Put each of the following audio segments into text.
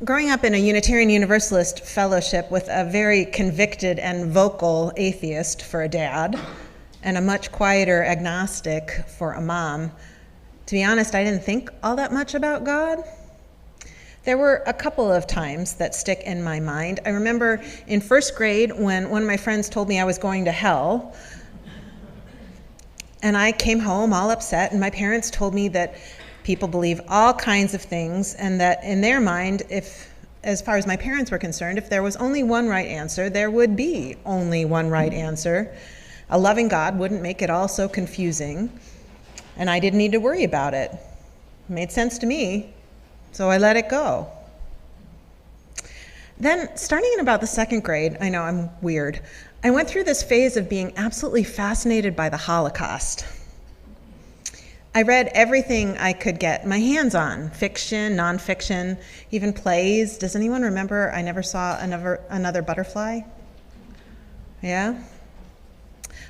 Growing up in a Unitarian Universalist fellowship with a very convicted and vocal atheist for a dad, and a much quieter agnostic for a mom, to be honest, I didn't think all that much about God. There were a couple of times that stick in my mind. I remember in first grade when one of my friends told me I was going to hell, and I came home all upset, and my parents told me that people believe all kinds of things, and that in their mind, as far as my parents were concerned, if there was only one right answer, there would be only one right answer. A loving God wouldn't make it all so confusing, and I didn't need to worry about it. It made sense to me, so I let it go. Then, starting in about the second grade, I know I'm weird, I went through this phase of being absolutely fascinated by the Holocaust. I read everything I could get my hands on, fiction, nonfiction, even plays. Does anyone remember I Never Saw Another Butterfly? Yeah?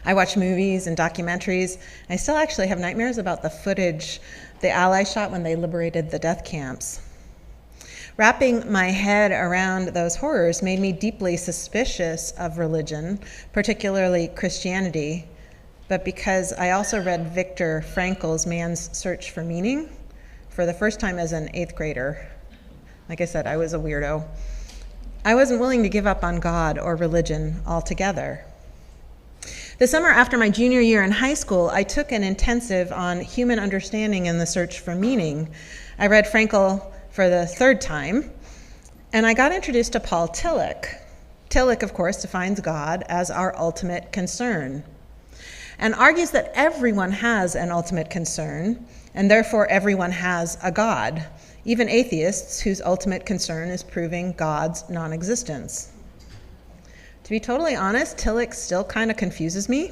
I watched movies and documentaries. I still actually have nightmares about the footage the Allies shot when they liberated the death camps. Wrapping my head around those horrors made me deeply suspicious of religion, particularly Christianity, but because I also read Viktor Frankl's Man's Search for Meaning for the first time as an 8th grader. Like I said, I was a weirdo. I wasn't willing to give up on God or religion altogether. The summer after my junior year in high school, I took an intensive on human understanding and the search for meaning. I read Frankl for the 3rd time, and I got introduced to Paul Tillich. Tillich, of course, defines God as our ultimate concern, and argues that everyone has an ultimate concern, and therefore everyone has a God, even atheists whose ultimate concern is proving God's non-existence. To be totally honest, Tillich still kind of confuses me.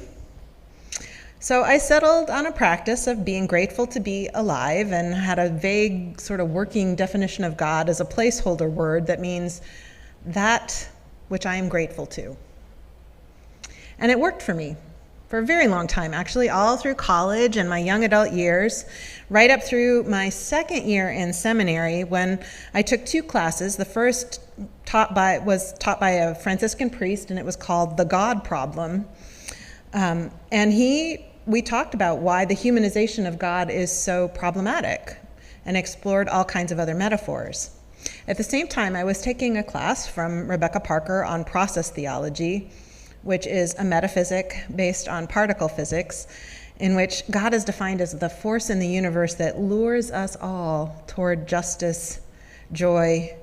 So I settled on a practice of being grateful to be alive and had a vague sort of working definition of God as a placeholder word that means that which I am grateful to. And it worked for me. For a very long time, actually, all through college and my young adult years, right up through my 2nd year in seminary when I took 2 classes. The first was taught by a Franciscan priest, and it was called The God Problem. We talked about why the humanization of God is so problematic and explored all kinds of other metaphors. At the same time, I was taking a class from Rebecca Parker on process theology, which is a metaphysic based on particle physics, in which God is defined as the force in the universe that lures us all toward justice, joy,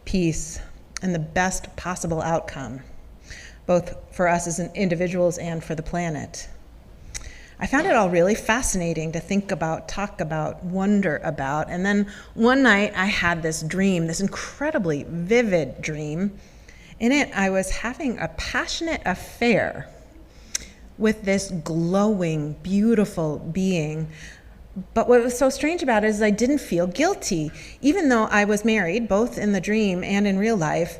peace, and the best possible outcome, both for us as individuals and for the planet. I found it all really fascinating to think about, talk about, wonder about, and then one night I had this dream, this incredibly vivid dream. In it, I was having a passionate affair with this glowing, beautiful being. But what was so strange about it is I didn't feel guilty. Even though I was married, both in the dream and in real life,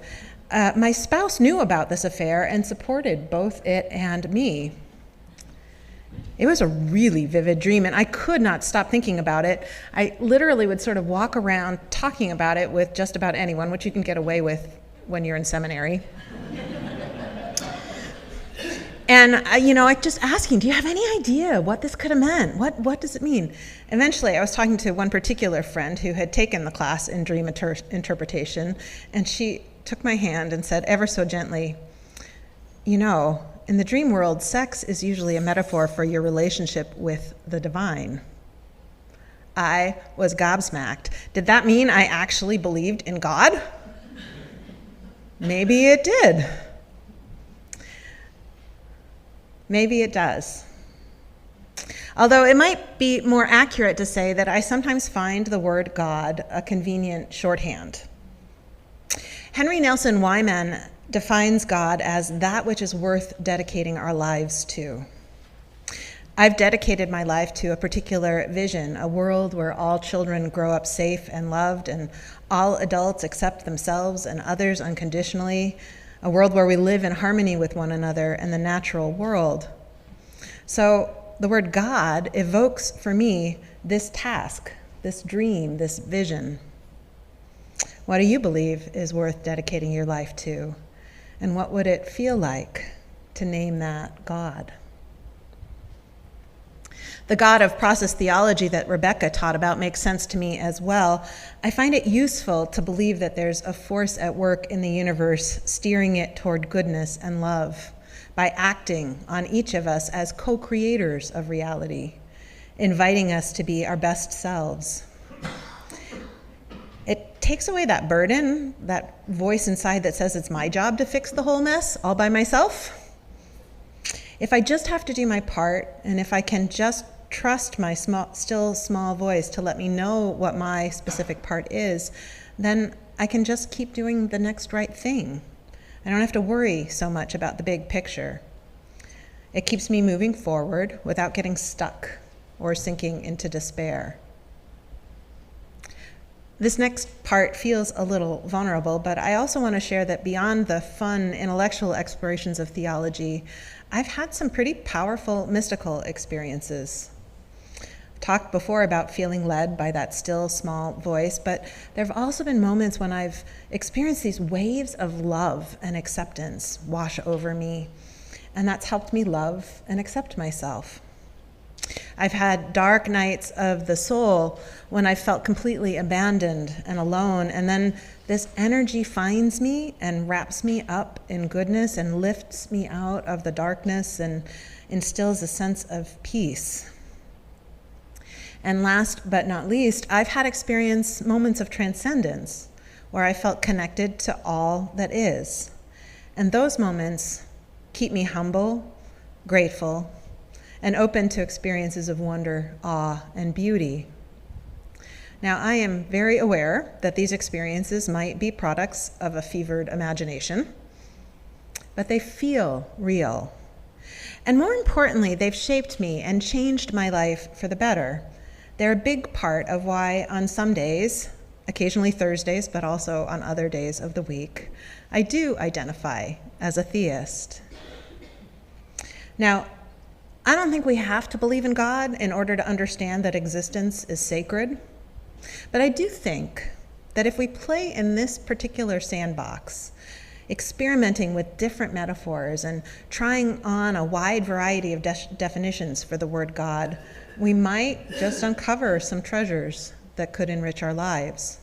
my spouse knew about this affair and supported both it and me. It was a really vivid dream, and I could not stop thinking about it. I literally would sort of walk around talking about it with just about anyone, which you can get away with when you're in seminary. And, I just asking, do you have any idea what this could have meant? What does it mean? Eventually, I was talking to one particular friend who had taken the class in dream interpretation, and she took my hand and said ever so gently, in the dream world, sex is usually a metaphor for your relationship with the divine. I was gobsmacked. Did that mean I actually believed in God? Maybe it did. Maybe it does. Although it might be more accurate to say that I sometimes find the word God a convenient shorthand. Henry Nelson Wyman defines God as that which is worth dedicating our lives to. I've dedicated my life to a particular vision, a world where all children grow up safe and loved, and all adults accept themselves and others unconditionally, a world where we live in harmony with one another and the natural world. So the word God evokes for me this task, this dream, this vision. What do you believe is worth dedicating your life to? And what would it feel like to name that God? The God of process theology that Rebecca taught about makes sense to me as well. I find it useful to believe that there's a force at work in the universe steering it toward goodness and love by acting on each of us as co-creators of reality, inviting us to be our best selves. It takes away that burden, that voice inside that says it's my job to fix the whole mess all by myself. If I just have to do my part, and if I can just trust my still small voice to let me know what my specific part is, then I can just keep doing the next right thing. I don't have to worry so much about the big picture. It keeps me moving forward without getting stuck or sinking into despair. This next part feels a little vulnerable, but I also want to share that beyond the fun intellectual explorations of theology, I've had some pretty powerful mystical experiences. I've talked before about feeling led by that still small voice, but there have also been moments when I've experienced these waves of love and acceptance wash over me, and that's helped me love and accept myself. I've had dark nights of the soul when I felt completely abandoned and alone, and then this energy finds me and wraps me up in goodness and lifts me out of the darkness and instills a sense of peace. And last but not least, I've had experienced moments of transcendence where I felt connected to all that is. And those moments keep me humble, grateful, and open to experiences of wonder, awe, and beauty. Now, I am very aware that these experiences might be products of a fevered imagination, but they feel real. And more importantly, they've shaped me and changed my life for the better. They're a big part of why on some days, occasionally Thursdays, but also on other days of the week, I do identify as a theist. Now, I don't think we have to believe in God in order to understand that existence is sacred. But I do think that if we play in this particular sandbox, experimenting with different metaphors and trying on a wide variety of definitions for the word God, we might just uncover some treasures that could enrich our lives.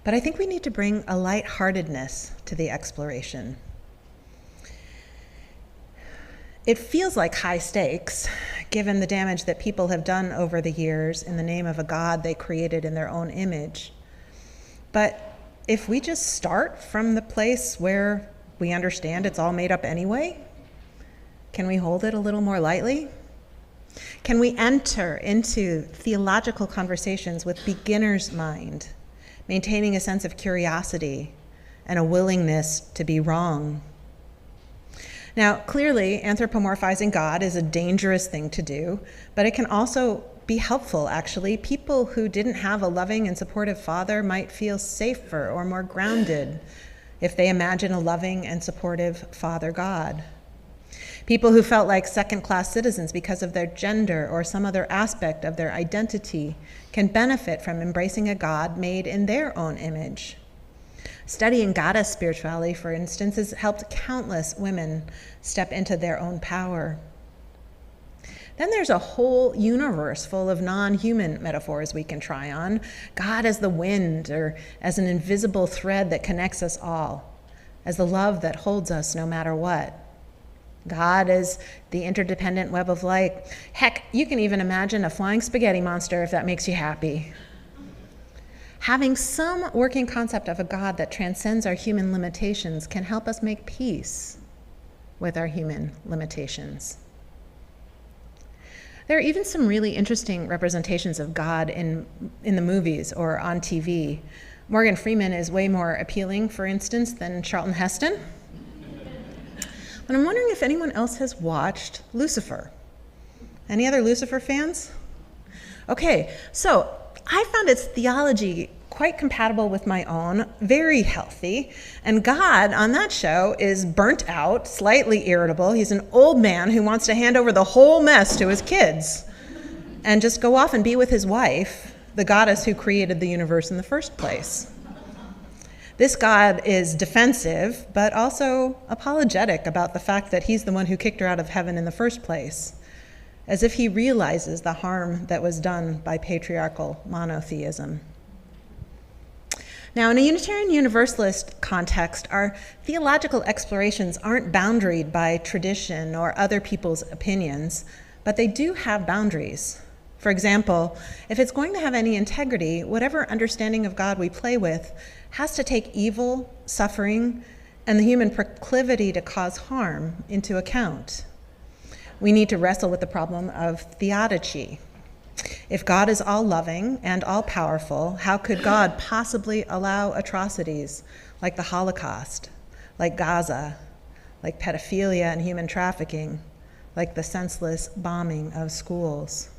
But I think we need to bring a lightheartedness to the exploration. It feels like high stakes, given the damage that people have done over the years in the name of a God they created in their own image. But if we just start from the place where we understand it's all made up anyway, can we hold it a little more lightly? Can we enter into theological conversations with beginner's mind, maintaining a sense of curiosity and a willingness to be wrong? Now, clearly, anthropomorphizing God is a dangerous thing to do, but it can also be helpful, actually. People who didn't have a loving and supportive father might feel safer or more grounded if they imagine a loving and supportive Father God. People who felt like second-class citizens because of their gender or some other aspect of their identity can benefit from embracing a God made in their own image. Studying goddess spirituality, for instance, has helped countless women step into their own power. Then there's a whole universe full of non-human metaphors we can try on. God as the wind, or as an invisible thread that connects us all, as the love that holds us no matter what. God as the interdependent web of light. Heck, you can even imagine a flying spaghetti monster if that makes you happy. Having some working concept of a God that transcends our human limitations can help us make peace with our human limitations. There are even some really interesting representations of God in the movies or on TV. Morgan Freeman is way more appealing, for instance, than Charlton Heston. But I'm wondering if anyone else has watched Lucifer. Any other Lucifer fans? Okay, so I found its theology quite compatible with my own, very healthy, and God on that show is burnt out, slightly irritable. He's an old man who wants to hand over the whole mess to his kids and just go off and be with his wife, the goddess who created the universe in the first place. This God is defensive, but also apologetic about the fact that he's the one who kicked her out of heaven in the first place, as if he realizes the harm that was done by patriarchal monotheism. Now, in a Unitarian Universalist context, our theological explorations aren't boundaried by tradition or other people's opinions, but they do have boundaries. For example, if it's going to have any integrity, whatever understanding of God we play with has to take evil, suffering, and the human proclivity to cause harm into account. We need to wrestle with the problem of theodicy. If God is all-loving and all-powerful, how could God possibly allow atrocities like the Holocaust, like Gaza, like pedophilia and human trafficking, like the senseless bombing of schools?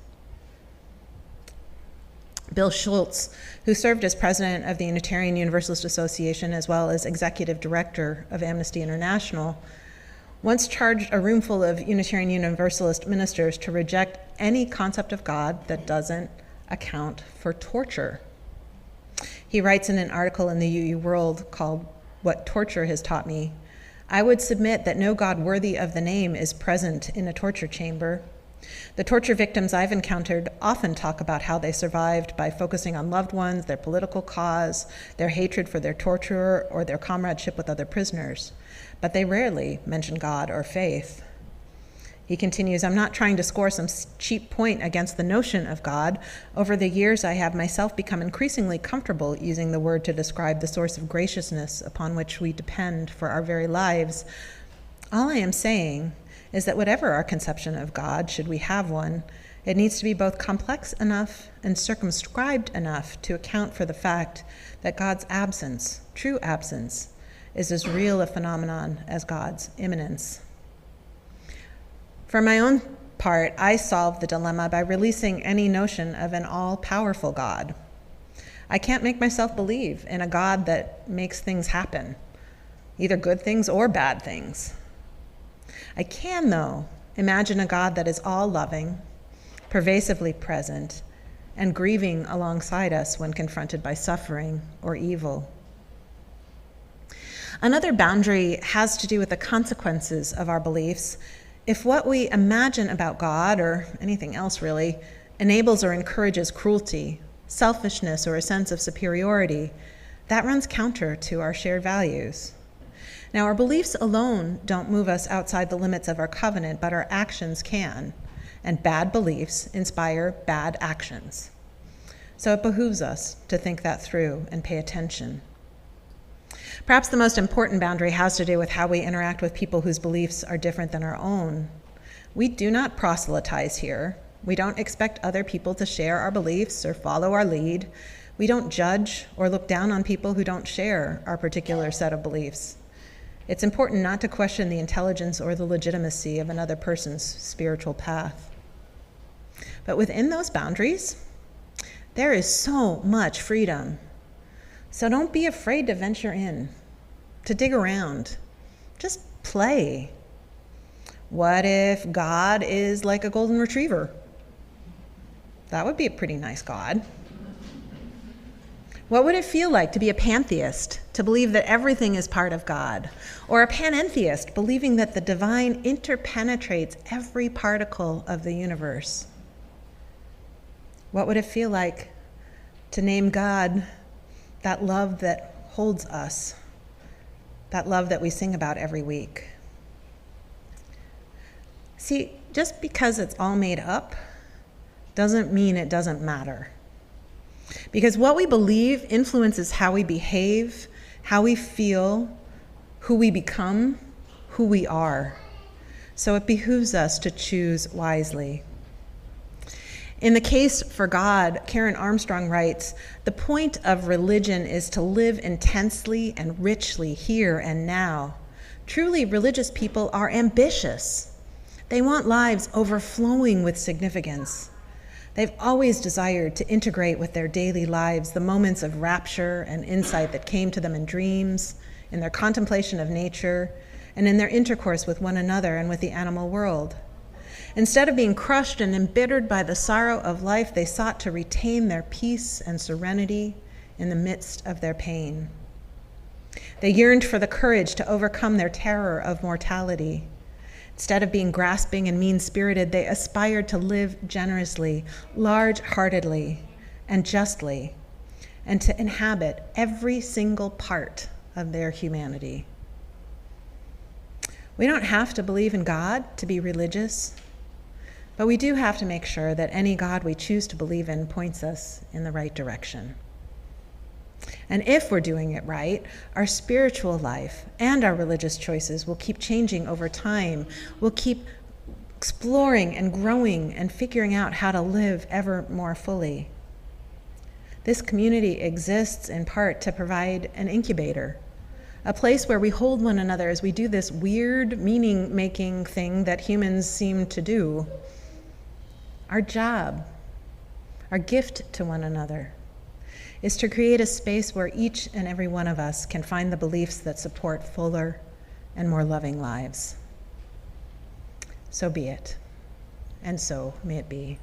Bill Schultz, who served as president of the Unitarian Universalist Association as well as executive director of Amnesty International, once charged a room full of Unitarian Universalist ministers to reject any concept of God that doesn't account for torture. He writes in an article in the UU World called "What Torture Has Taught Me," "I would submit that no God worthy of the name is present in a torture chamber. The torture victims I've encountered often talk about how they survived by focusing on loved ones, their political cause, their hatred for their torturer, or their comradeship with other prisoners. But they rarely mention God or faith." He continues, "I'm not trying to score some cheap point against the notion of God. Over the years, I have myself become increasingly comfortable using the word to describe the source of graciousness upon which we depend for our very lives. All I am saying is that whatever our conception of God, should we have one, it needs to be both complex enough and circumscribed enough to account for the fact that God's absence, true absence, is as real a phenomenon as God's immanence." For my own part, I solved the dilemma by releasing any notion of an all-powerful God. I can't make myself believe in a God that makes things happen, either good things or bad things. I can, though, imagine a God that is all-loving, pervasively present, and grieving alongside us when confronted by suffering or evil. Another boundary has to do with the consequences of our beliefs. If what we imagine about God, or anything else really, enables or encourages cruelty, selfishness, or a sense of superiority, that runs counter to our shared values. Now, our beliefs alone don't move us outside the limits of our covenant, but our actions can, and bad beliefs inspire bad actions. So it behooves us to think that through and pay attention. Perhaps the most important boundary has to do with how we interact with people whose beliefs are different than our own. We do not proselytize here. We don't expect other people to share our beliefs or follow our lead. We don't judge or look down on people who don't share our particular set of beliefs. It's important not to question the intelligence or the legitimacy of another person's spiritual path. But within those boundaries, there is so much freedom. So don't be afraid to venture in, to dig around. Just play. What if God is like a golden retriever? That would be a pretty nice God. What would it feel like to be a pantheist, to believe that everything is part of God? Or a panentheist, believing that the divine interpenetrates every particle of the universe? What would it feel like to name God that love that holds us, that love that we sing about every week? See, just because it's all made up doesn't mean it doesn't matter. Because what we believe influences how we behave, how we feel, who we become, who we are. So it behooves us to choose wisely. In the case for God, Karen Armstrong writes, "The point of religion is to live intensely and richly here and now. Truly, religious people are ambitious. They want lives overflowing with significance. They've always desired to integrate with their daily lives the moments of rapture and insight that came to them in dreams, in their contemplation of nature, and in their intercourse with one another and with the animal world. Instead of being crushed and embittered by the sorrow of life, they sought to retain their peace and serenity in the midst of their pain. They yearned for the courage to overcome their terror of mortality. Instead of being grasping and mean-spirited, they aspired to live generously, large-heartedly, and justly, and to inhabit every single part of their humanity. We don't have to believe in God to be religious, but we do have to make sure that any God we choose to believe in points us in the right direction. And if we're doing it right, our spiritual life and our religious choices will keep changing over time. We'll keep exploring and growing and figuring out how to live ever more fully. This community exists in part to provide an incubator, a place where we hold one another as we do this weird meaning-making thing that humans seem to do. Our job, our gift to one another, is to create a space where each and every one of us can find the beliefs that support fuller and more loving lives. So be it, and so may it be.